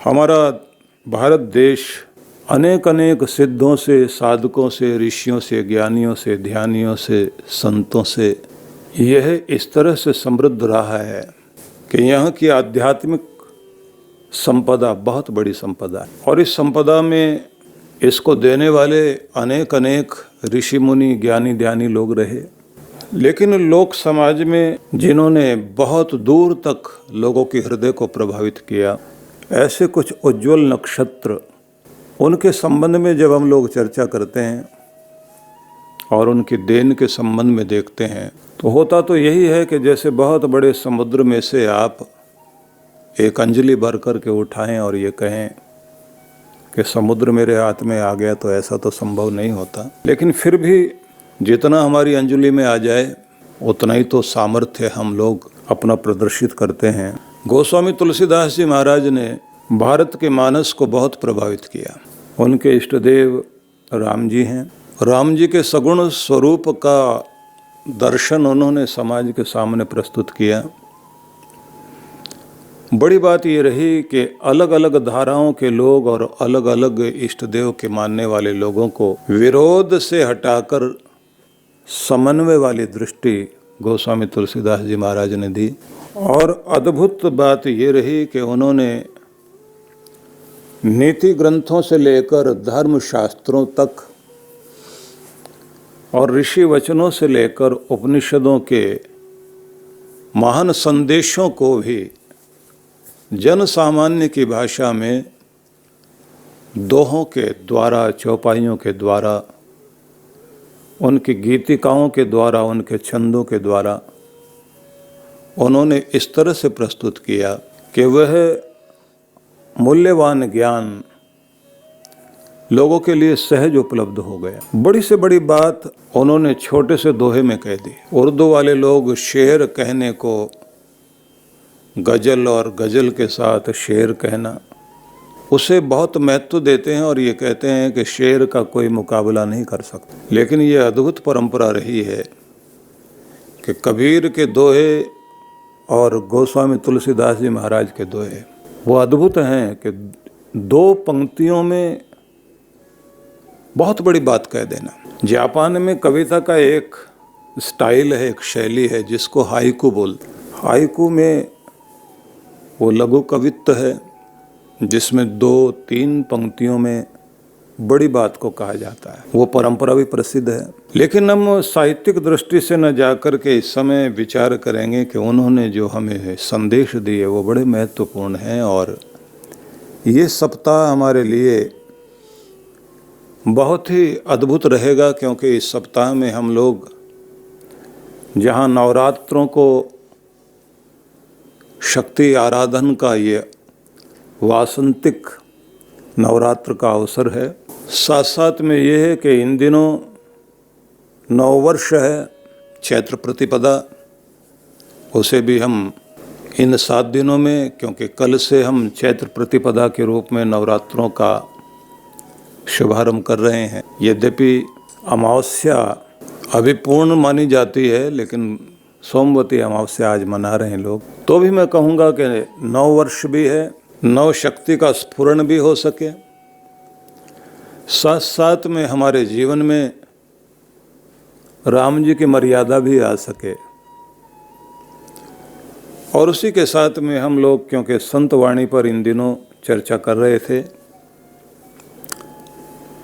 हमारा भारत देश अनेक अनेक सिद्धों से, साधकों से, ऋषियों से, ज्ञानियों से, ध्यानियों से, संतों से यह इस तरह से समृद्ध रहा है कि यहाँ की आध्यात्मिक संपदा बहुत बड़ी संपदा है। और इस संपदा में इसको देने वाले अनेक अनेक ऋषि मुनि, ज्ञानी ध्यानी लोग रहे। लेकिन लोक समाज में जिन्होंने बहुत दूर तक लोगों के हृदय को प्रभावित किया, ऐसे कुछ उज्ज्वल नक्षत्र, उनके संबंध में जब हम लोग चर्चा करते हैं और उनकी देन के संबंध में देखते हैं तो होता तो यही है कि जैसे बहुत बड़े समुद्र में से आप एक अंजलि भर कर के उठाएं और ये कहें कि समुद्र मेरे हाथ में आ गया, तो ऐसा तो संभव नहीं होता। लेकिन फिर भी जितना हमारी अंजलि में आ जाए उतना ही तो सामर्थ्य हम लोग अपना प्रदर्शित करते हैं। गोस्वामी तुलसीदास जी महाराज ने भारत के मानस को बहुत प्रभावित किया। उनके इष्ट देव राम जी हैं। राम जी के सगुण स्वरूप का दर्शन उन्होंने समाज के सामने प्रस्तुत किया। बड़ी बात ये रही कि अलग अलग धाराओं के लोग और अलग अलग इष्ट देव के मानने वाले लोगों को विरोध से हटाकर समन्वय वाली दृष्टि गोस्वामी तुलसीदास जी महाराज ने दी। और अद्भुत बात ये रही कि उन्होंने नीति ग्रंथों से लेकर धर्म शास्त्रों तक और ऋषि वचनों से लेकर उपनिषदों के महान संदेशों को भी जन सामान्य की भाषा में दोहों के द्वारा, चौपाइयों के द्वारा, उनकी गीतिकाओं के द्वारा, उनके छंदों के द्वारा उन्होंने इस तरह से प्रस्तुत किया कि वह मूल्यवान ज्ञान लोगों के लिए सहज उपलब्ध हो गया। बड़ी से बड़ी बात उन्होंने छोटे से दोहे में कह दी। उर्दू वाले लोग शेर कहने को गज़ल और गज़ल के साथ शेर कहना, उसे बहुत महत्व देते हैं और ये कहते हैं कि शेर का कोई मुकाबला नहीं कर सकता। लेकिन ये अद्भुत परंपरा रही है कि कबीर के दोहे और गोस्वामी तुलसीदास जी महाराज के दोहे वो अद्भुत हैं कि दो पंक्तियों में बहुत बड़ी बात कह देना। जापान में कविता का एक स्टाइल है, एक शैली है जिसको हाइकू बोलते। हाइकू में वो लघु कवित्व है जिसमें 2-3 पंक्तियों में बड़ी बात को कहा जाता है। वो परंपरा भी प्रसिद्ध है। लेकिन हम साहित्यिक दृष्टि से न जाकर के इस समय विचार करेंगे कि उन्होंने जो हमें संदेश दिए वो बड़े महत्वपूर्ण हैं। और ये सप्ताह हमारे लिए बहुत ही अद्भुत रहेगा, क्योंकि इस सप्ताह में हम लोग जहाँ नवरात्रों को शक्ति आराधन का ये वासंतिक नवरात्र का अवसर है, साथ साथ में ये है कि इन दिनों नववर्ष है, चैत्र प्रतिपदा, उसे भी हम इन 7 दिनों में, क्योंकि कल से हम चैत्र प्रतिपदा के रूप में नवरात्रों का शुभारंभ कर रहे हैं। यद्यपि अमावस्या अभी पूर्ण मानी जाती है, लेकिन सोमवती अमावस्या आज मना रहे हैं लोग, तो भी मैं कहूँगा कि नववर्ष भी है, नव शक्ति का स्फुरण भी हो सके, साथ साथ में हमारे जीवन में राम जी की मर्यादा भी आ सके। और उसी के साथ में हम लोग, क्योंकि संत वाणी पर इन दिनों चर्चा कर रहे थे,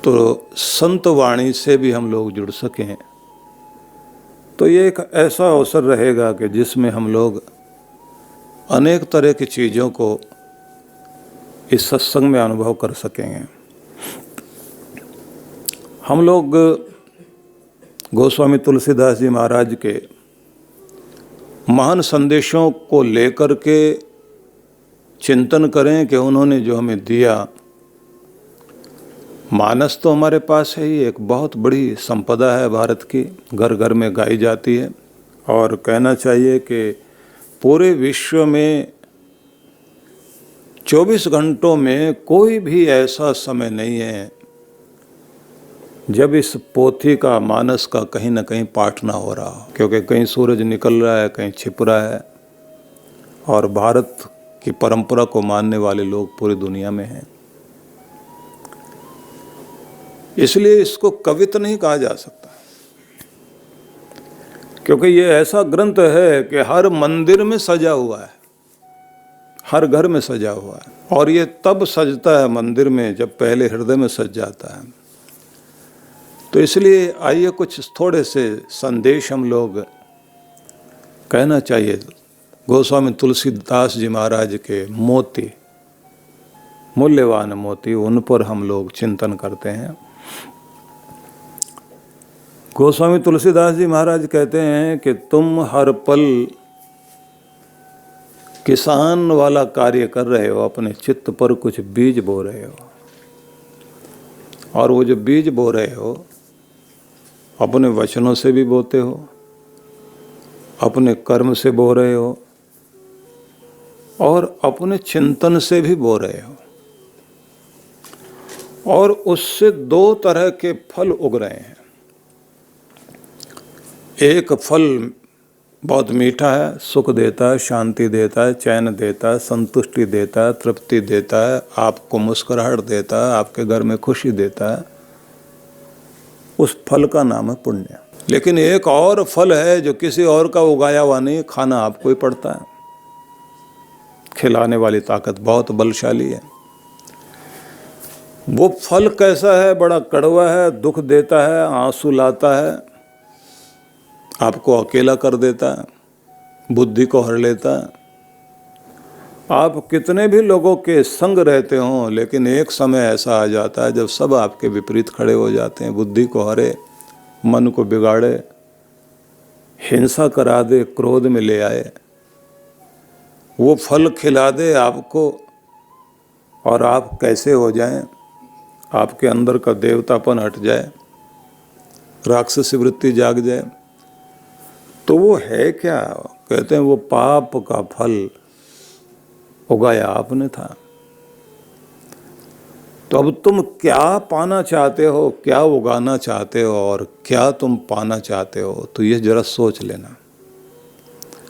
तो संत वाणी से भी हम लोग जुड़ सकें। तो ये एक ऐसा अवसर रहेगा कि जिसमें हम लोग अनेक तरह की चीज़ों को इस सत्संग में अनुभव कर सकेंगे। हम लोग गोस्वामी तुलसीदास जी महाराज के महान संदेशों को लेकर के चिंतन करें कि उन्होंने जो हमें दिया, मानस तो हमारे पास है ही, एक बहुत बड़ी संपदा है भारत की, घर घर में गाई जाती है। और कहना चाहिए कि पूरे विश्व में 24 घंटों में कोई भी ऐसा समय नहीं है जब इस पोथी का, मानस का कहीं ना कहीं पाठ ना हो रहा हो, क्योंकि कहीं सूरज निकल रहा है, कहीं छिप रहा है। और भारत कि परंपरा को मानने वाले लोग पूरी दुनिया में हैं। इसलिए इसको कवित्व नहीं कहा जा सकता, क्योंकि ये ऐसा ग्रंथ है कि हर मंदिर में सजा हुआ है, हर घर में सजा हुआ है। और ये तब सजता है मंदिर में जब पहले हृदय में सज जाता है। तो इसलिए आइए कुछ थोड़े से संदेश हम लोग कहना चाहिए। गोस्वामी तुलसीदास जी महाराज के मोती, मूल्यवान मोती, उन पर हम लोग चिंतन करते हैं। गोस्वामी तुलसीदास जी महाराज कहते हैं कि तुम हर पल किसान वाला कार्य कर रहे हो, अपने चित्त पर कुछ बीज बो रहे हो, और वो जो बीज बो रहे हो अपने वचनों से भी बोते हो, अपने कर्म से बो रहे हो, और अपने चिंतन से भी बो रहे हो। और उससे दो तरह के फल उग रहे हैं। एक फल बहुत मीठा है, सुख देता है, शांति देता है, चैन देता है, संतुष्टि देता है, तृप्ति देता है, आपको मुस्कुराहट देता है, आपके घर में खुशी देता है। उस फल का नाम है पुण्य। लेकिन एक और फल है जो किसी और का उगाया हुआ नहीं, खाना आपको ही पड़ता है। खिलाने वाली ताकत बहुत बलशाली है। वो फल कैसा है? बड़ा कड़वा है, दुख देता है, आंसू लाता है, आपको अकेला कर देता है, बुद्धि को हर लेता है। आप कितने भी लोगों के संग रहते हों, लेकिन एक समय ऐसा आ जाता है जब सब आपके विपरीत खड़े हो जाते हैं, बुद्धि को हरे, मन को बिगाड़े, हिंसा करा दे, क्रोध में ले आए, वो फल खिला दे आपको, और आप कैसे हो जाएं, आपके अंदर का देवतापन हट जाए, राक्षसी वृत्ति जाग जाए। तो वो है क्या? कहते हैं वो पाप का फल उगाया आपने था। तो अब तुम क्या पाना चाहते हो, क्या उगाना चाहते हो, और क्या तुम पाना चाहते हो, तो ये जरा सोच लेना।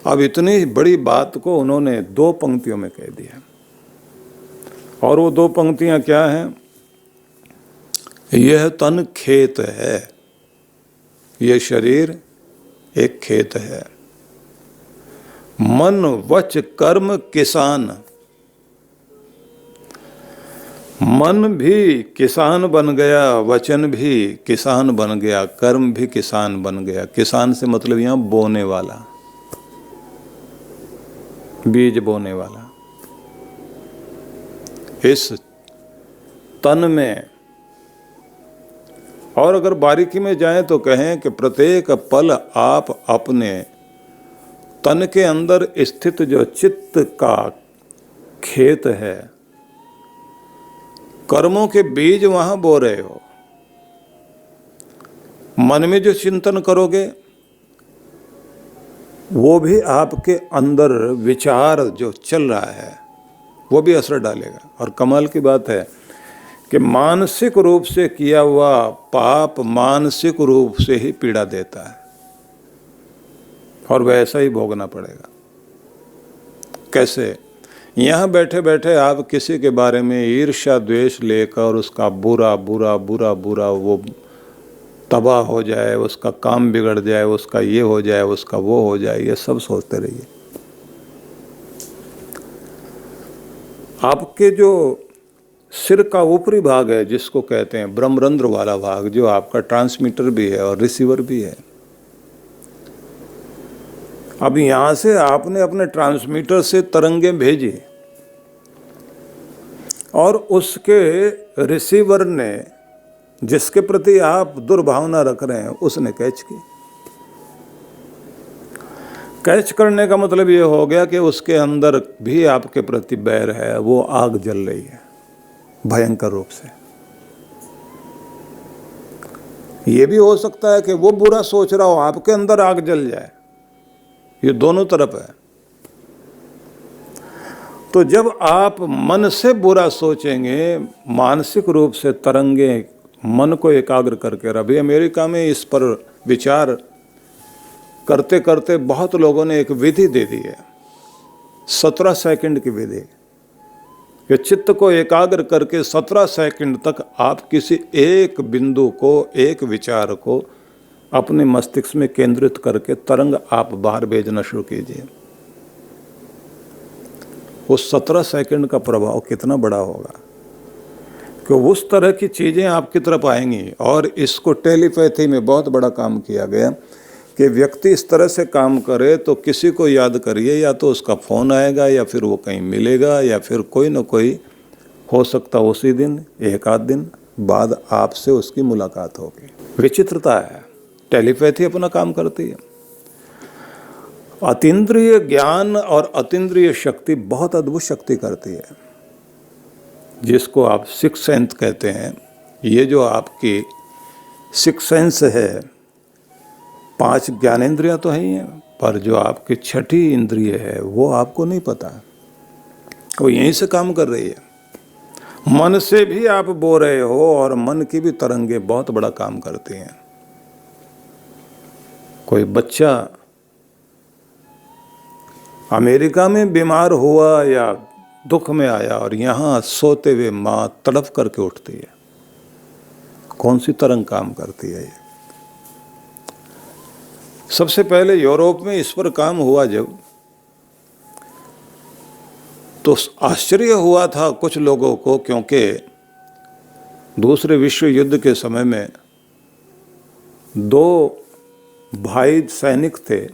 अब इतनी बड़ी बात को उन्होंने 2 पंक्तियों में कह दिया। और वो 2 पंक्तियां क्या हैं? यह तन खेत है, यह शरीर एक खेत है, मन वच कर्म किसान। मन भी किसान बन गया, वचन भी किसान बन गया, कर्म भी किसान बन गया। किसान से मतलब यहां बोने वाला, बीज बोने वाला। इस तन में, और अगर बारीकी में जाएं तो कहें कि प्रत्येक पल आप अपने तन के अंदर स्थित जो चित्त का खेत है, कर्मों के बीज वहां बो रहे हो। मन में जो चिंतन करोगे वो भी आपके अंदर विचार जो चल रहा है वो भी असर डालेगा। और कमाल की बात है कि मानसिक रूप से किया हुआ पाप मानसिक रूप से ही पीड़ा देता है, और वैसा ही भोगना पड़ेगा। कैसे? यहाँ बैठे बैठे आप किसी के बारे में ईर्ष्या द्वेष लेकर उसका बुरा बुरा बुरा बुरा वो तबाह हो जाए, उसका काम बिगड़ जाए, उसका ये हो जाए, उसका वो हो जाए, ये सब सोचते रहिए। आपके जो सिर का ऊपरी भाग है, जिसको कहते हैं ब्रह्मरंध्र वाला भाग, जो आपका ट्रांसमीटर भी है और रिसीवर भी है, अब यहां से आपने अपने ट्रांसमीटर से तरंगे भेजी और उसके रिसीवर ने, जिसके प्रति आप दुर्भावना रख रहे हैं, उसने कैच की। कैच करने का मतलब ये हो गया कि उसके अंदर भी आपके प्रति बैर है, वो आग जल रही है भयंकर रूप से। ये भी हो सकता है कि वो बुरा सोच रहा हो, आपके अंदर आग जल जाए। ये दोनों तरफ है। तो जब आप मन से बुरा सोचेंगे, मानसिक रूप से तरंगे मन को एकाग्र करके, अभी अमेरिका में इस पर विचार करते करते बहुत लोगों ने एक विधि दे दी है 17 सेकंड की विधि कि चित्त को एकाग्र करके 17 सेकंड तक आप किसी एक बिंदु को, एक विचार को अपने मस्तिष्क में केंद्रित करके तरंग आप बाहर भेजना शुरू कीजिए। उस 17 सेकंड का प्रभाव कितना बड़ा होगा कि उस तरह की चीज़ें आपकी तरफ आएंगी। और इसको टेलीपैथी में बहुत बड़ा काम किया गया कि व्यक्ति इस तरह से काम करे तो किसी को याद करिए, या तो उसका फ़ोन आएगा या फिर वो कहीं मिलेगा या फिर कोई ना कोई हो सकता उसी दिन, एक आध दिन बाद आपसे उसकी मुलाकात होगी। विचित्रता है, टेलीपैथी अपना काम करती है। अतीन्द्रिय ज्ञान और अतीन्द्रिय शक्ति बहुत अद्भुत शक्ति करती है, जिसको आप सिक्स सेंस कहते हैं। ये जो आपकी सिक्स सेंस है, 5 ज्ञानेंद्रियां तो ही हैं, पर जो आपकी छठी इंद्रिय है वो आपको नहीं पता, वो यहीं से काम कर रही है। मन से भी आप बोल रहे हो और मन की भी तरंगे बहुत बड़ा काम करती हैं। कोई बच्चा अमेरिका में बीमार हुआ या दुख में आया और यहाँ सोते हुए माँ तड़प करके उठती है, कौन सी तरंग काम करती है ये? सबसे पहले यूरोप में इस पर काम हुआ जब, तो आश्चर्य हुआ था कुछ लोगों को, क्योंकि दूसरे विश्व युद्ध के समय में 2 भाई सैनिक थे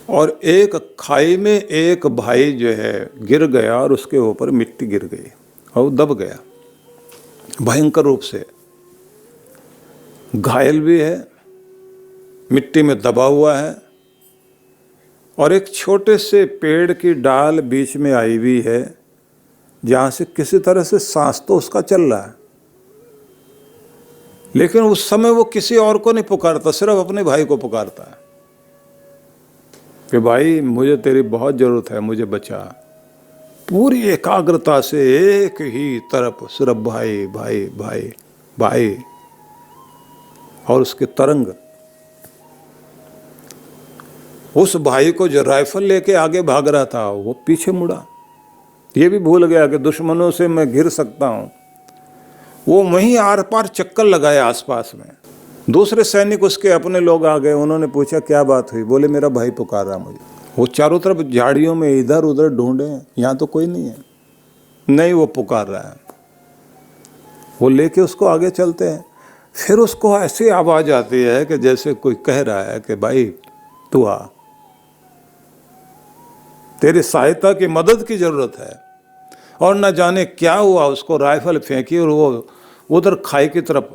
और एक खाई में एक भाई जो है गिर गया और उसके ऊपर मिट्टी गिर गई और दब गया, भयंकर रूप से घायल भी है, मिट्टी में दबा हुआ है, और एक छोटे से पेड़ की डाल बीच में आई हुई है जहाँ से किसी तरह से सांस तो उसका चल रहा है, लेकिन उस समय वो किसी और को नहीं पुकारता, सिर्फ अपने भाई को पुकारता है कि भाई मुझे तेरी बहुत ज़रूरत है, मुझे बचा। पूरी एकाग्रता से एक ही तरफ सिर्फ भाई भाई भाई भाई, और उसके तरंग उस भाई को जो राइफल लेके आगे भाग रहा था वो पीछे मुड़ा, ये भी भूल गया कि दुश्मनों से मैं घिर सकता हूँ। वो वहीं आर पार चक्कर लगाया आसपास में। दूसरे सैनिक उसके अपने लोग आ गए, उन्होंने पूछा क्या बात हुई? बोले मेरा भाई पुकार रहा मुझे। वो चारों तरफ झाड़ियों में इधर उधर ढूंढे, यहाँ तो कोई नहीं है, नहीं वो पुकार रहा है। वो लेके उसको आगे चलते हैं, फिर उसको ऐसी आवाज़ आती है कि जैसे कोई कह रहा है कि भाई तू आ, तेरी सहायता की मदद की ज़रूरत है। और न जाने क्या हुआ, उसको राइफल फेंकी और वो उधर खाई की तरफ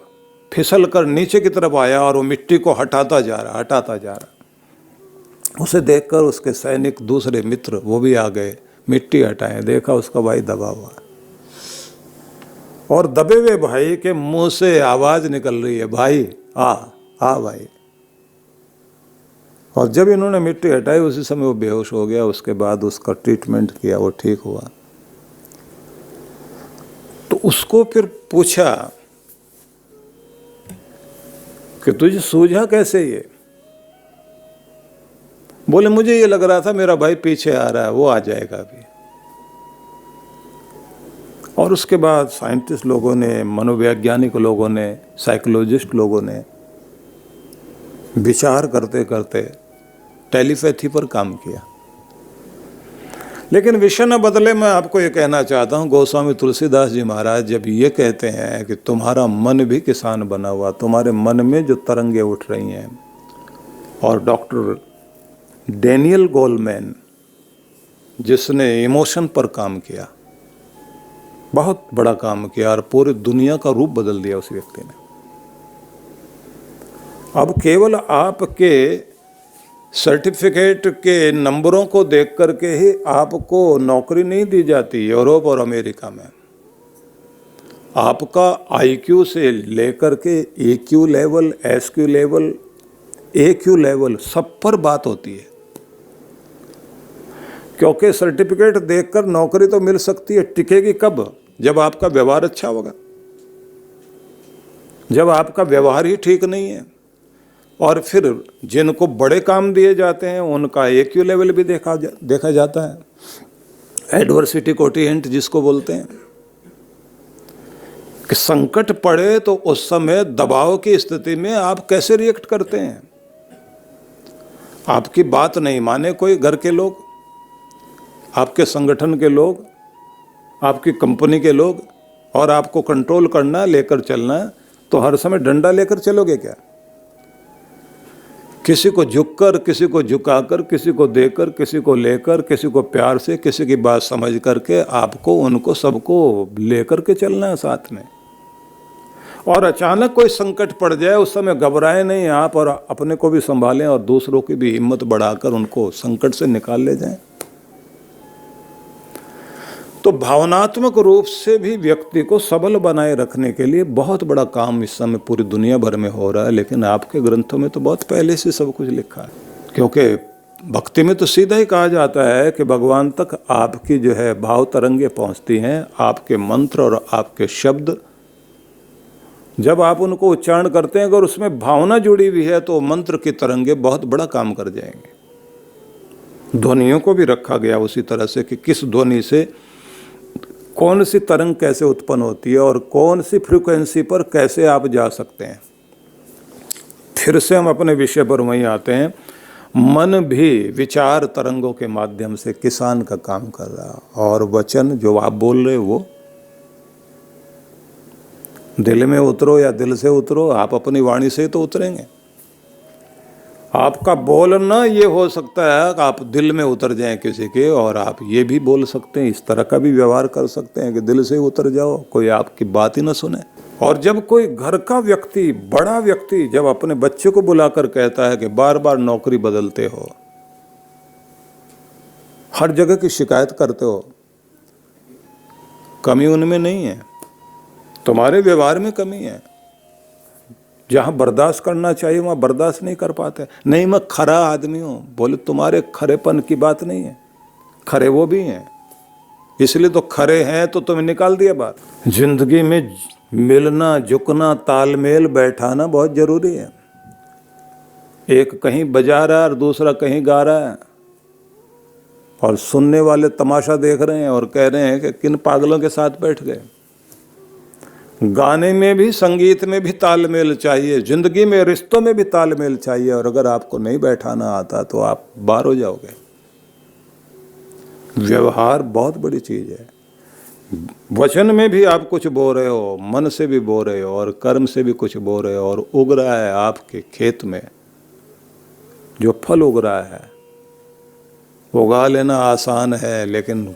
फिसल कर नीचे की तरफ आया और वो मिट्टी को हटाता जा रहा। उसे देखकर उसके सैनिक दूसरे मित्र वो भी आ गए, मिट्टी हटाए, देखा उसका भाई दबा हुआ, और दबे हुए भाई के मुंह से आवाज़ निकल रही है, भाई आ आ भाई। और जब इन्होंने मिट्टी हटाई उसी समय वो बेहोश हो गया। उसके बाद उसका ट्रीटमेंट किया, वो ठीक हुआ। तो उसको फिर पूछा कि तुझे सूझा कैसे ये? बोले मुझे ये लग रहा था मेरा भाई पीछे आ रहा है, वो आ जाएगा अभी। और उसके बाद साइंटिस्ट लोगों ने, मनोवैज्ञानिक लोगों ने, साइकोलॉजिस्ट लोगों ने विचार करते करते टेलीपैथी पर काम किया। लेकिन विषय न बदले, मैं आपको ये कहना चाहता हूँ, गोस्वामी तुलसीदास जी महाराज जब ये कहते हैं कि तुम्हारा मन भी किसान बना हुआ, तुम्हारे मन में जो तरंगे उठ रही हैं, और डॉक्टर डैनियल गोलमैन जिसने इमोशन पर काम किया, बहुत बड़ा काम किया और पूरी दुनिया का रूप बदल दिया उस व्यक्ति ने। अब केवल आपके सर्टिफिकेट के नंबरों को देख करके ही आपको नौकरी नहीं दी जाती। यूरोप और अमेरिका में आपका आईक्यू से लेकर के EQ level, SQ level, AQ level सब पर बात होती है, क्योंकि सर्टिफिकेट देखकर नौकरी तो मिल सकती है, टिकेगी कब? जब आपका व्यवहार अच्छा होगा। जब आपका व्यवहार ही ठीक नहीं है और फिर जिनको बड़े काम दिए जाते हैं उनका AQ लेवल भी देखा जाता है, एडवर्सिटी कोटिएंट जिसको बोलते हैं, कि संकट पड़े तो उस समय दबाव की स्थिति में आप कैसे रिएक्ट करते हैं। आपकी बात नहीं माने कोई घर के लोग, आपके संगठन के लोग, आपकी कंपनी के लोग, और आपको कंट्रोल करना, लेकर चलना, तो हर समय डंडा लेकर चलोगे क्या? किसी को झुककर, किसी को झुकाकर, किसी को देकर, किसी को लेकर, किसी को प्यार से, किसी की बात समझ करके आपको उनको सबको लेकर के चलना है साथ में। और अचानक कोई संकट पड़ जाए उस समय घबराएं नहीं आप, और अपने को भी संभालें और दूसरों की भी हिम्मत बढ़ाकर उनको संकट से निकाल ले जाएं। तो भावनात्मक रूप से भी व्यक्ति को सबल बनाए रखने के लिए बहुत बड़ा काम इस समय पूरी दुनिया भर में हो रहा है, लेकिन आपके ग्रंथों में तो बहुत पहले से सब कुछ लिखा है। क्योंकि भक्ति में तो सीधा ही कहा जाता है कि भगवान तक आपकी जो है भाव तरंगे पहुंचती हैं, आपके मंत्र और आपके शब्द जब आप उनको उच्चारण करते हैं, अगर उसमें भावना जुड़ी हुई है तो मंत्र की तरंगे बहुत बड़ा काम कर जाएंगे। ध्वनियों को भी रखा गया उसी तरह से कि किस ध्वनि से कौन सी तरंग कैसे उत्पन्न होती है और कौन सी फ्रीक्वेंसी पर कैसे आप जा सकते हैं। फिर से हम अपने विषय पर वहीं आते हैं। मन भी विचार तरंगों के माध्यम से किसान का काम कर रहा है, और वचन जो आप बोल रहे हो वो दिल में उतरो या दिल से उतरो, आप अपनी वाणी से तो उतरेंगे। आपका बोलना ये हो सकता है कि आप दिल में उतर जाएं किसी के, और आप ये भी बोल सकते हैं, इस तरह का भी व्यवहार कर सकते हैं कि दिल से उतर जाओ, कोई आपकी बात ही ना सुने। और जब कोई घर का व्यक्ति, बड़ा व्यक्ति जब अपने बच्चे को बुलाकर कहता है कि बार बार नौकरी बदलते हो, हर जगह की शिकायत करते हो, कमी उनमें नहीं है, तुम्हारे व्यवहार में कमी है। जहाँ बर्दाश्त करना चाहिए वहाँ बर्दाश्त नहीं कर पाते। नहीं मैं खरा आदमी हूँ, बोले तुम्हारे खरेपन की बात नहीं है, खरे वो भी हैं, इसलिए तो खरे हैं तो तुम्हें निकाल दिया बात। जिंदगी में मिलना, झुकना, तालमेल बैठाना बहुत जरूरी है। एक कहीं बजा रहा है और दूसरा कहीं गा रहा है, और सुनने वाले तमाशा देख रहे हैं और कह रहे हैं कि किन पागलों के साथ बैठ गए। गाने में भी, संगीत में भी तालमेल चाहिए, जिंदगी में, रिश्तों में भी तालमेल चाहिए, और अगर आपको नहीं बैठाना आता तो आप बाहर हो जाओगे। व्यवहार बहुत बड़ी चीज है। वचन में भी आप कुछ बो रहे हो, मन से भी बो रहे हो, और कर्म से भी कुछ बो रहे हो, और उग रहा है आपके खेत में जो फल उग रहा है। उगा लेना आसान है, लेकिन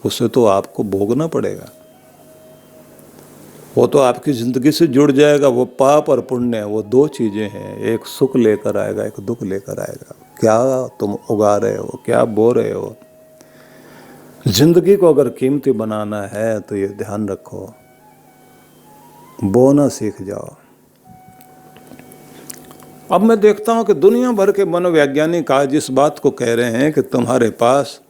उसे तो आपको भोगना पड़ेगा। वो तो आपकी जिंदगी से जुड़ जाएगा। वो पाप और पुण्य, वो दो चीजें हैं, एक सुख लेकर आएगा, एक दुख लेकर आएगा। क्या तुम उगा रहे हो, क्या बो रहे हो। जिंदगी को अगर कीमती बनाना है तो ये ध्यान रखो, बोना सीख जाओ। अब मैं देखता हूं कि दुनिया भर के मनोवैज्ञानिक आज इस बात को कह रहे हैं कि तुम्हारे पास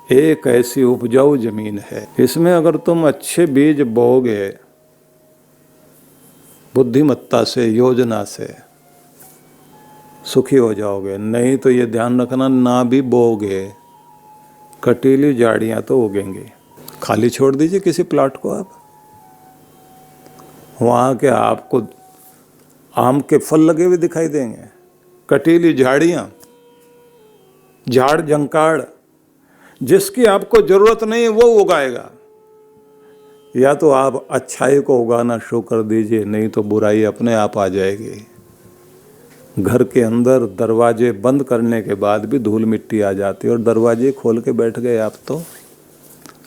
एक ऐसी उपजाऊ जमीन है, इसमें अगर तुम अच्छे बीज बोओगे, बुद्धिमत्ता से, योजना से, सुखी हो जाओगे। नहीं तो ये ध्यान रखना, ना भी बोओगे, कटीली झाड़ियां तो उगेंगी। खाली छोड़ दीजिए किसी प्लाट को आप, वहां के आपको आम के फल लगे हुए दिखाई देंगे। कटीली झाड़ियां, झाड़ जंकाड़, जिसकी आपको जरूरत नहीं है वो उगाएगा। या तो आप अच्छाई को उगाना शुरू कर दीजिए, नहीं तो बुराई अपने आप आ जाएगी। घर के अंदर दरवाजे बंद करने के बाद भी धूल मिट्टी आ जाती है, और दरवाजे खोल के बैठ गए आप तो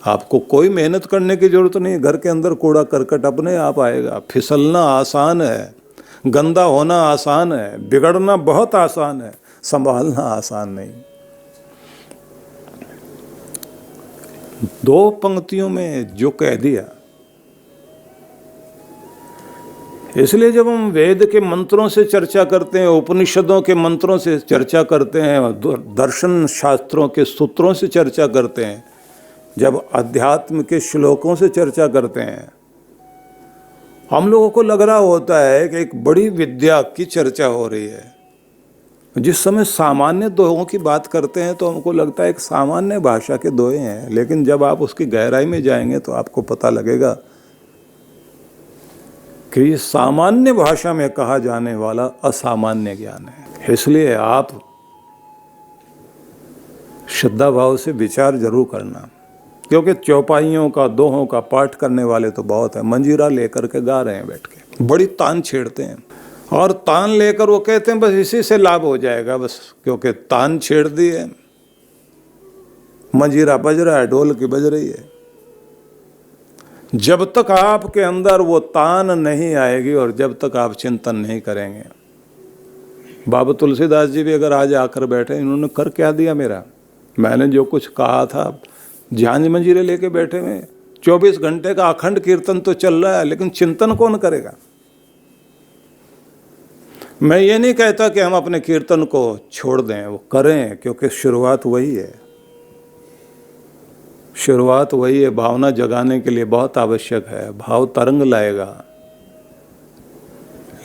आपको कोई मेहनत करने की जरूरत नहीं। घर के अंदर कूड़ा करकट अपने आप आएगा। फिसलना आसान है, गंदा होना आसान है, बिगड़ना बहुत आसान है, संभालना आसान नहीं। दो पंक्तियों में जो कह दिया। इसलिए जब हम वेद के मंत्रों से चर्चा करते हैं, उपनिषदों के मंत्रों से चर्चा करते हैं, दर्शन शास्त्रों के सूत्रों से चर्चा करते हैं, जब अध्यात्म के श्लोकों से चर्चा करते हैं, हम लोगों को लग रहा होता है कि एक बड़ी विद्या की चर्चा हो रही है। जिस समय सामान्य दोहों की बात करते हैं तो हमको लगता है एक सामान्य भाषा के दोहे हैं, लेकिन जब आप उसकी गहराई में जाएंगे तो आपको पता लगेगा कि ये सामान्य भाषा में कहा जाने वाला असामान्य ज्ञान है। इसलिए आप श्रद्धा भाव से विचार जरूर करना, क्योंकि चौपाइयों का दोहों का पाठ करने वाले तो बहुत है, मंजीरा लेकर के गा रहे हैं बैठ के, बड़ी तान छेड़ते हैं और तान लेकर वो कहते हैं बस इसी से लाभ हो जाएगा, बस क्योंकि तान छेड़ दी है, मंजीरा बज रहा है, ढोल की बज रही है। जब तक आपके अंदर वो तान नहीं आएगी और जब तक आप चिंतन नहीं करेंगे। बाबा तुलसीदास जी भी अगर आज आकर बैठे, इन्होंने कर क्या दिया मेरा, मैंने जो कुछ कहा था, झांझ मंजीरे लेके बैठे हुए, 24 घंटे का अखंड कीर्तन तो चल रहा है, लेकिन चिंतन कौन करेगा। मैं ये नहीं कहता कि हम अपने कीर्तन को छोड़ दें, वो करें, क्योंकि शुरुआत वही है, शुरुआत वही है। भावना जगाने के लिए बहुत आवश्यक है, भाव तरंग लाएगा,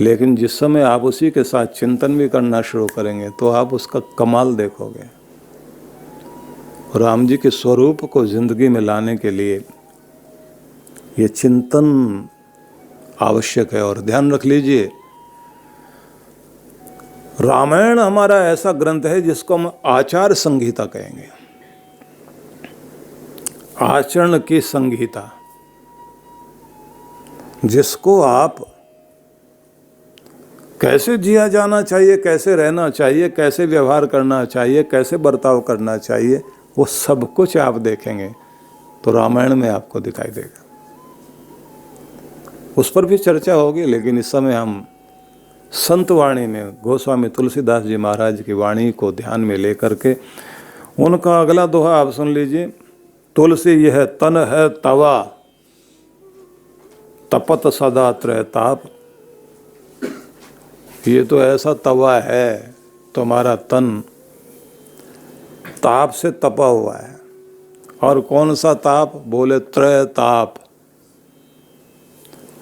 लेकिन जिस समय आप उसी के साथ चिंतन भी करना शुरू करेंगे तो आप उसका कमाल देखोगे। राम जी के स्वरूप को जिंदगी में लाने के लिए ये चिंतन आवश्यक है। और ध्यान रख लीजिए, रामायण हमारा ऐसा ग्रंथ है जिसको हम आचार संहिता कहेंगे, आचरण की संहिता, जिसको आप कैसे जिया जाना चाहिए, कैसे रहना चाहिए, कैसे व्यवहार करना चाहिए, कैसे बर्ताव करना चाहिए, वो सब कुछ आप देखेंगे तो रामायण में आपको दिखाई देगा। उस पर भी चर्चा होगी, लेकिन इस समय हम संत वाणी में गोस्वामी तुलसीदास जी महाराज की वाणी को ध्यान में लेकर के उनका अगला दोहा आप सुन लीजिए। तुलसी यह तन है तवा, तपत सदा त्रय ताप। ये तो ऐसा तवा है, तुम्हारा तन ताप से तपा हुआ है। और कौन सा ताप, बोले त्रय ताप,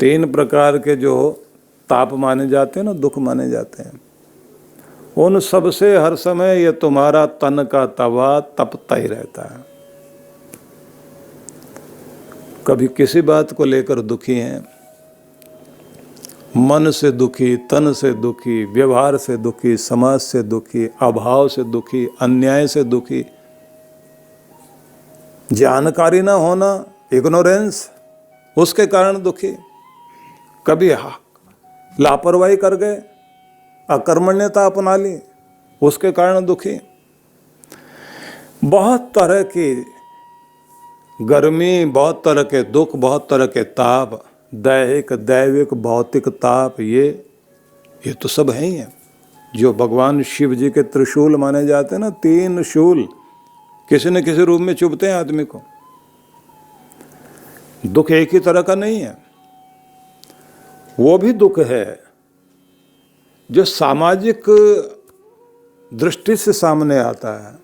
3 प्रकार के जो ताप माने जाते हैं ना, दुख माने जाते हैं, उन सब से हर समय ये तुम्हारा तन का तवा तपता ही रहता है। कभी किसी बात को लेकर दुखी हैं, मन से दुखी, तन से दुखी, व्यवहार से दुखी, समाज से दुखी, अभाव से दुखी, अन्याय से दुखी, जानकारी ना होना, इग्नोरेंस, उसके कारण दुखी, कभी लापरवाही कर गए, अकर्मण्यता अपना ली, उसके कारण दुखी। बहुत तरह की गर्मी, बहुत तरह के दुख, बहुत तरह के ताप, दैहिक, दैविक, भौतिक ताप, ये तो सब है ही है। जो भगवान शिव जी के त्रिशूल माने जाते हैं ना, 3 शूल किसी न किसी रूप में चुभते हैं आदमी को। दुख एक ही तरह का नहीं है, वो भी दुख है जो सामाजिक दृष्टि से सामने आता है,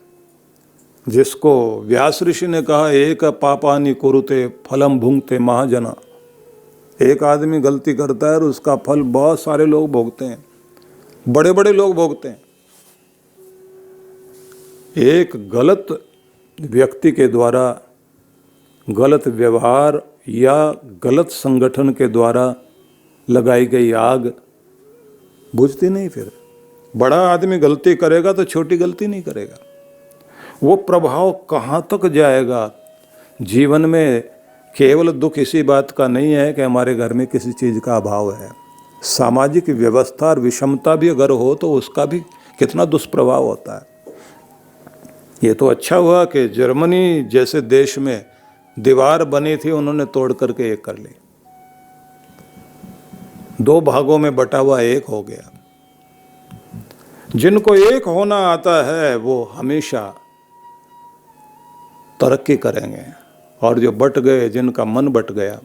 जिसको व्यास ऋषि ने कहा एक पापानि कुरुते फलम भुंगते महाजना। एक आदमी गलती करता है और उसका फल बहुत सारे लोग भोगते हैं, बड़े बड़े लोग भोगते हैं। एक गलत व्यक्ति के द्वारा, गलत व्यवहार या गलत संगठन के द्वारा लगाई गई आग बुझती नहीं। फिर बड़ा आदमी गलती करेगा तो छोटी गलती नहीं करेगा, वो प्रभाव कहाँ तक जाएगा। जीवन में केवल दुख इसी बात का नहीं है कि हमारे घर में किसी चीज़ का अभाव है, सामाजिक व्यवस्था और विषमता भी अगर हो तो उसका भी कितना दुष्प्रभाव होता है। ये तो अच्छा हुआ कि जर्मनी जैसे देश में दीवार बनी थी, उन्होंने तोड़ करके एक कर ली, 2 भागों में बटा हुआ एक हो गया। जिनको एक होना आता है वो हमेशा तरक्की करेंगे, और जो बट गए, जिनका मन बट गया,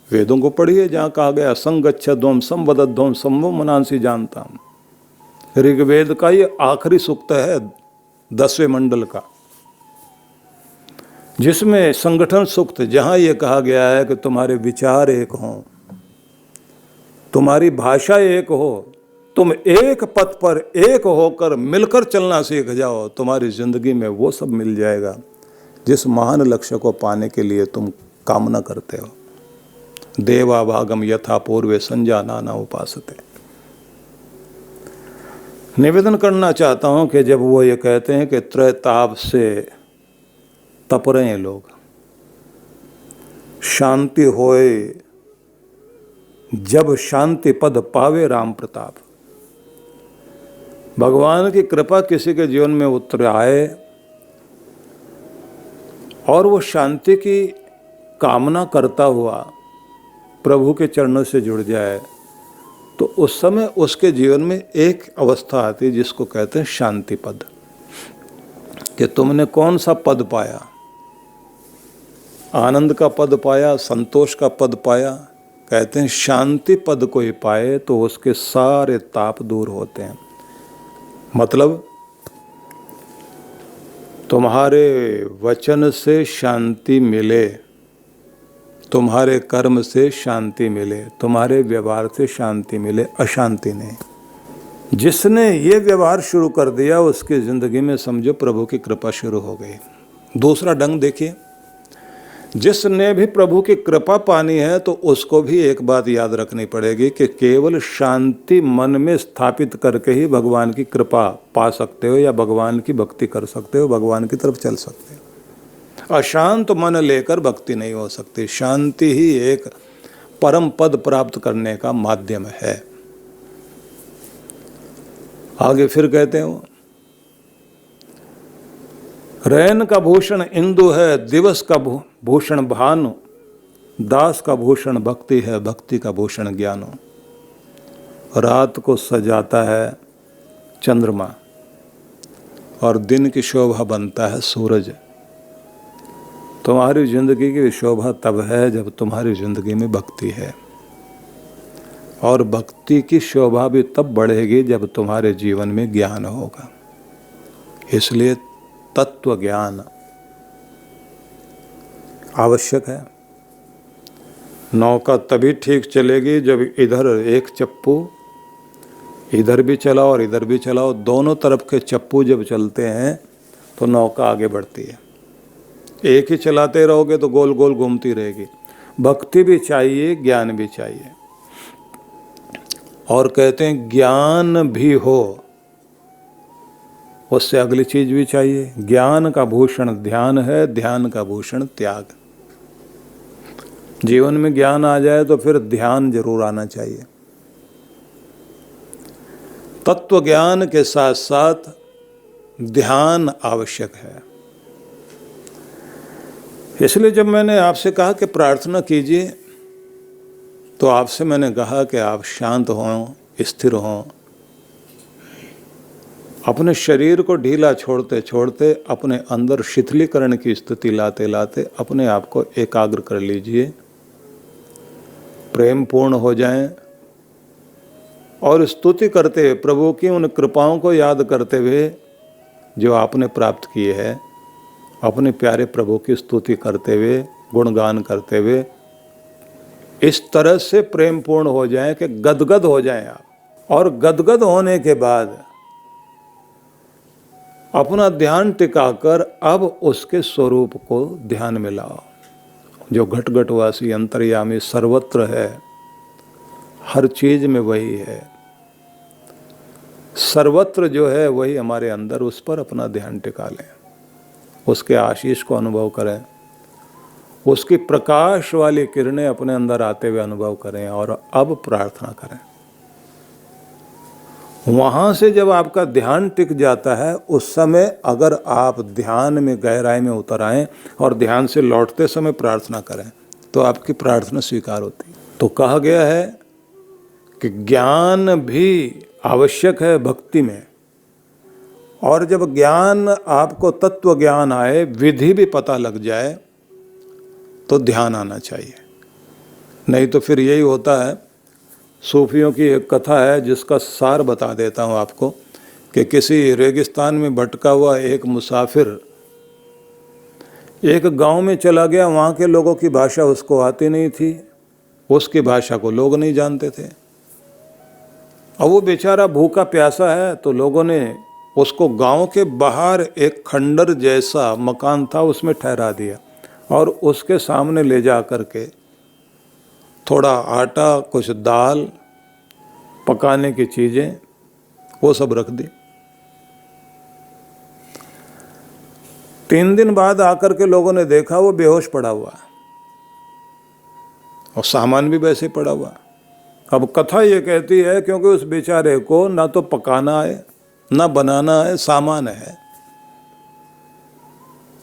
वेदों को पढ़िए जहाँ कहा गया संगच्छध्वम संवदध्वम संभव मनांसी जानता। ऋग्वेद का ये आखिरी सूक्त है 10वें मंडल का, जिसमें संगठन सूक्त, जहाँ ये कहा गया है कि तुम्हारे विचार एक हों, तुम्हारी भाषा एक हो, तुम एक पथ पर एक होकर मिलकर चलना सीख जाओ, तुम्हारी जिंदगी में वो सब मिल जाएगा जिस महान लक्ष्य को पाने के लिए तुम कामना करते हो। देवा भागम यथा पूर्वे संजानाना उपासते। निवेदन करना चाहता हूं कि जब वो ये कहते हैं कि त्रैताप से तप रहे हैं लोग, शांति होए जब शांति पद पावे राम प्रताप। भगवान की कृपा किसी के जीवन में उतर आए और वो शांति की कामना करता हुआ प्रभु के चरणों से जुड़ जाए, तो उस समय उसके जीवन में एक अवस्था आती है जिसको कहते हैं शांति पद। कि तुमने कौन सा पद पाया, आनंद का पद पाया, संतोष का पद पाया। कहते हैं शांति पद कोई पाए तो उसके सारे ताप दूर होते हैं। मतलब तुम्हारे वचन से शांति मिले, तुम्हारे कर्म से शांति मिले, तुम्हारे व्यवहार से शांति मिले, अशांति नहीं। जिसने ये व्यवहार शुरू कर दिया उसकी जिंदगी में समझो प्रभु की कृपा शुरू हो गई। दूसरा ढंग देखिए, जिसने भी प्रभु की कृपा पानी है तो उसको भी एक बात याद रखनी पड़ेगी कि केवल शांति मन में स्थापित करके ही भगवान की कृपा पा सकते हो या भगवान की भक्ति कर सकते हो, भगवान की तरफ चल सकते हो। अशांत मन लेकर भक्ति नहीं हो सकती। शांति ही एक परम पद प्राप्त करने का माध्यम है। आगे फिर कहते हो, रैन का भूषण इंदु है, दिवस का भूषण भानु, दास का भूषण भक्ति है, भक्ति का भूषण ज्ञान। रात को सजाता है चंद्रमा और दिन की शोभा बनता है सूरज। तुम्हारी जिंदगी की शोभा तब है जब तुम्हारी जिंदगी में भक्ति है, और भक्ति की शोभा भी तब बढ़ेगी जब तुम्हारे जीवन में ज्ञान होगा। इसलिए तत्व ज्ञान आवश्यक है। नौका तभी ठीक चलेगी जब इधर एक चप्पू इधर भी चलाओ और इधर भी चलाओ, दोनों तरफ के चप्पू जब चलते हैं तो नौका आगे बढ़ती है। एक ही चलाते रहोगे तो गोल गोल घूमती रहेगी। भक्ति भी चाहिए, ज्ञान भी चाहिए। और कहते हैं ज्ञान भी हो, उससे अगली चीज भी चाहिए। ज्ञान का भूषण ध्यान है, ध्यान का भूषण त्याग। जीवन में ज्ञान आ जाए तो फिर ध्यान जरूर आना चाहिए। तत्व ज्ञान के साथ साथ ध्यान आवश्यक है। इसलिए जब मैंने आपसे कहा कि प्रार्थना कीजिए, तो आपसे मैंने कहा कि आप शांत हों, स्थिर हों, अपने शरीर को ढीला छोड़ते छोड़ते अपने अंदर शिथिलीकरण की स्थिति लाते लाते अपने आप को एकाग्र कर लीजिए, प्रेम पूर्ण हो जाएं और स्तुति करते हुए प्रभु की उन कृपाओं को याद करते हुए जो आपने प्राप्त किए हैं, अपने प्यारे प्रभु की स्तुति करते हुए, गुणगान करते हुए इस तरह से प्रेम पूर्ण हो जाएं कि गदगद हो जाएं आप। और गदगद होने के बाद अपना ध्यान टिकाकर अब उसके स्वरूप को ध्यान में लाओ, जो घटघटवासी अंतर्यामी सर्वत्र है, हर चीज में वही है, सर्वत्र जो है वही हमारे अंदर, उस पर अपना ध्यान टिका लें, उसके आशीष को अनुभव करें, उसकी प्रकाश वाली किरणें अपने अंदर आते हुए अनुभव करें और अब प्रार्थना करें। वहाँ से जब आपका ध्यान टिक जाता है, उस समय अगर आप ध्यान में गहराई में उतर आएं और ध्यान से लौटते समय प्रार्थना करें तो आपकी प्रार्थना स्वीकार होती है। तो कहा गया है कि ज्ञान भी आवश्यक है भक्ति में, और जब ज्ञान आपको तत्व ज्ञान आए, विधि भी पता लग जाए, तो ध्यान आना चाहिए। नहीं तो फिर यही होता है। सूफियों की एक कथा है जिसका सार बता देता हूँ आपको, कि किसी रेगिस्तान में भटका हुआ एक मुसाफिर एक गांव में चला गया। वहाँ के लोगों की भाषा उसको आती नहीं थी, उसकी भाषा को लोग नहीं जानते थे। अब वो बेचारा भूखा प्यासा है, तो लोगों ने उसको गांव के बाहर एक खंडर जैसा मकान था उसमें ठहरा दिया और उसके सामने ले जा करके थोड़ा आटा, कुछ दाल, पकाने की चीज़ें वो सब रख दी। 3 दिन बाद आकर के लोगों ने देखा वो बेहोश पड़ा हुआ और सामान भी वैसे पड़ा हुआ। अब कथा ये कहती है क्योंकि उस बेचारे को ना तो पकाना है ना बनाना है, सामान है,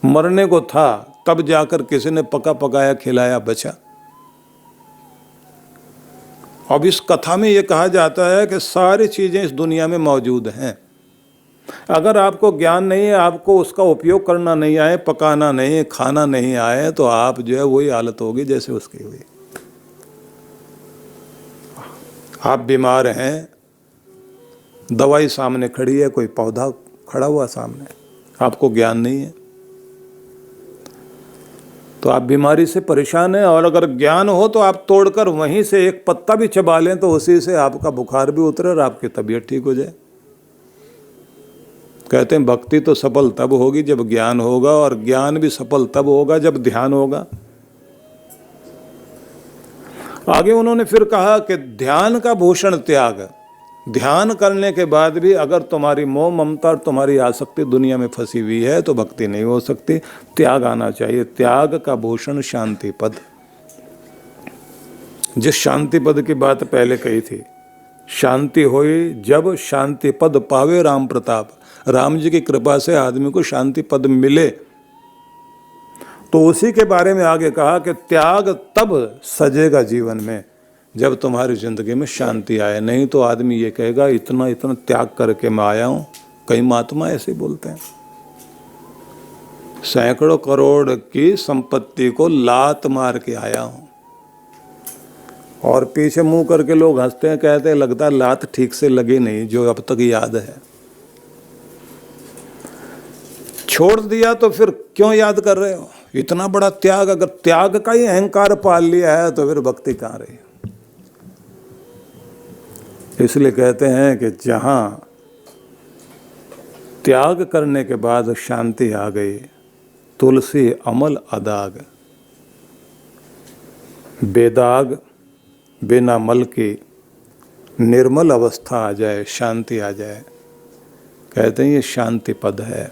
मरने को था, तब जाकर किसी ने पका पकाया खिलाया, बचा। अब इस कथा में ये कहा जाता है कि सारी चीजें इस दुनिया में मौजूद हैं। अगर आपको ज्ञान नहीं है, आपको उसका उपयोग करना नहीं आए, पकाना नहीं, खाना नहीं आए, तो आप जो है वही हालत होगी जैसे उसकी हुई। आप बीमार हैं, दवाई सामने खड़ी है, कोई पौधा खड़ा हुआ सामने, आपको ज्ञान नहीं है तो आप बीमारी से परेशान हैं। और अगर ज्ञान हो तो आप तोड़कर वहीं से एक पत्ता भी चबा लें तो उसी से आपका बुखार भी उतरे और आपकी तबीयत ठीक हो जाए। कहते हैं भक्ति तो सफल तब होगी जब ज्ञान होगा, और ज्ञान भी सफल तब होगा जब ध्यान होगा। आगे उन्होंने फिर कहा कि ध्यान का भूषण त्याग। ध्यान करने के बाद भी अगर तुम्हारी मोह ममता और तुम्हारी आसक्ति दुनिया में फंसी हुई है तो भक्ति नहीं हो सकती। त्याग आना चाहिए। त्याग का भूषण शांति पद। जिस शांति पद की बात पहले कही थी, शांति होई जब शांति पद पावे राम प्रताप। राम जी की कृपा से आदमी को शांति पद मिले, तो उसी के बारे में आगे कहा कि त्याग तब सजेगा जीवन में जब तुम्हारी जिंदगी में शांति आए। नहीं तो आदमी ये कहेगा इतना इतना त्याग करके मैं आया हूं। कई महात्मा ऐसे बोलते हैं, सैकड़ों करोड़ की संपत्ति को लात मार के आया हूं, और पीछे मुंह करके लोग हंसते हैं, कहते हैं लगता है लात ठीक से लगी नहीं जो अब तक याद है। छोड़ दिया तो फिर क्यों याद कर रहे हो? इतना बड़ा त्याग, अगर त्याग का ही अहंकार पाल लिया है तो फिर भक्ति कहाँ रही? इसलिए कहते हैं कि जहां त्याग करने के बाद शांति आ गई, तुलसी अमल अदाग, बेदाग बिना मल की निर्मल अवस्था आ जाए, शांति आ जाए, कहते हैं ये शांति पद है।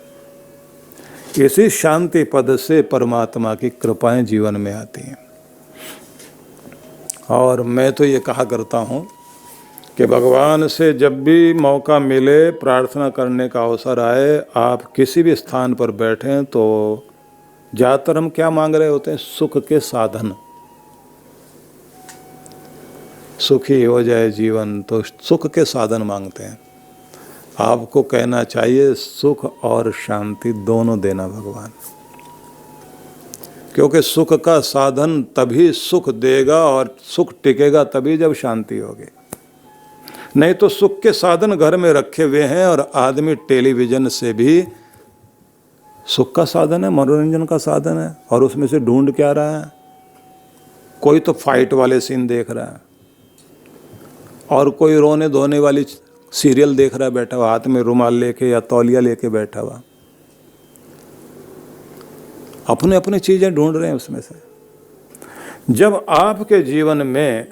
इसी शांति पद से परमात्मा की कृपाएं जीवन में आती हैं। और मैं तो ये कहा करता हूँ कि भगवान से जब भी मौका मिले, प्रार्थना करने का अवसर आए, आप किसी भी स्थान पर बैठें तो ज़्यादातर हम क्या मांग रहे होते हैं? सुख के साधन। सुखी हो जाए जीवन, तो सुख के साधन मांगते हैं। आपको कहना चाहिए सुख और शांति दोनों देना भगवान, क्योंकि सुख का साधन तभी सुख देगा और सुख टिकेगा तभी जब शांति होगी। नहीं तो सुख के साधन घर में रखे हुए हैं, और आदमी टेलीविजन से भी सुख का साधन है, मनोरंजन का साधन है, और उसमें से ढूंढ क्या रहा है? कोई तो फाइट वाले सीन देख रहा है, और कोई रोने धोने वाली सीरियल देख रहा है बैठा हुआ, हाथ में रुमाल लेके या तौलिया लेके बैठा हुआ। अपने अपने चीजें ढूंढ रहे हैं उसमें से। जब आपके जीवन में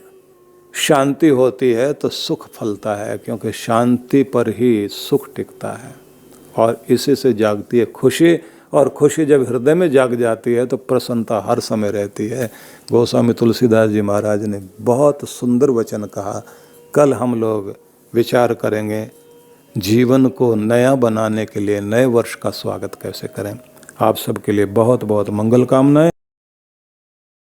शांति होती है तो सुख फलता है, क्योंकि शांति पर ही सुख टिकता है, और इसी से जागती है खुशी। और खुशी जब हृदय में जाग जाती है तो प्रसन्नता हर समय रहती है। गोस्वामी तुलसीदास जी महाराज ने बहुत सुंदर वचन कहा। कल हम लोग विचार करेंगे जीवन को नया बनाने के लिए नए वर्ष का स्वागत कैसे करें। आप सबके लिए बहुत बहुत मंगल कामनाएं।